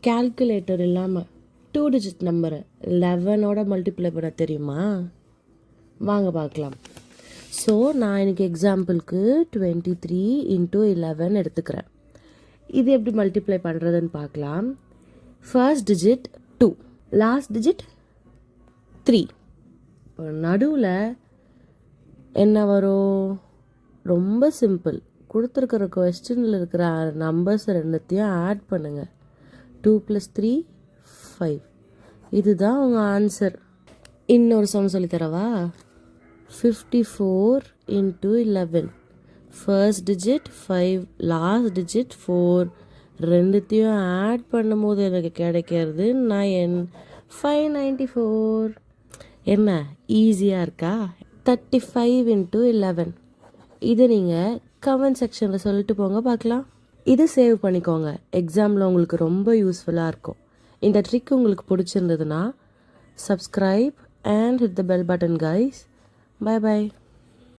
Calculator இல்லாமல் 2 digit நம்பரை 11ஓட multiply பண்ண தெரியுமா? வாங்க பார்க்கலாம். ஸோ நான் எனக்கு எக்ஸாம்பிளுக்கு 23 × 11 எடுத்துக்கிறேன். இது எப்படி மல்டிப்ளை பண்ணுறதுன்னு பார்க்கலாம். First digit 2, last digit 3. நடுவில் என்ன வரும்? ரொம்ப சிம்பிள். கொடுத்துருக்கிற கொஸ்டினில் இருக்கிற நம்பர்ஸ் ரெண்டுத்தையும் ஆட் பண்ணுங்கள். 2 + 3 5. இதுதான் உங்கள் ஆன்சர். இன்னொரு சம் சொல்லித்தரவா? 54 × 11. First digit 5, last digit 4. ரெண்டுத்தையும் ஆட் பண்ணும்போது எனக்கு கிடைக்கிறது 9. 594. என்ன ஈஸியாக இருக்கா? 35 × 11. இதை நீங்கள் கமெண்ட் செக்ஷனில் சொல்லிட்டு போங்க பார்க்கலாம். இது சேவ் பண்ணிக்கோங்க. எக்ஸாமில் உங்களுக்கு ரொம்ப யூஸ்ஃபுல்லாக இருக்கும். இந்த ட்ரிக் உங்களுக்கு பிடிச்சிருந்ததுன்னா subscribe and hit the bell button guys. Bye bye.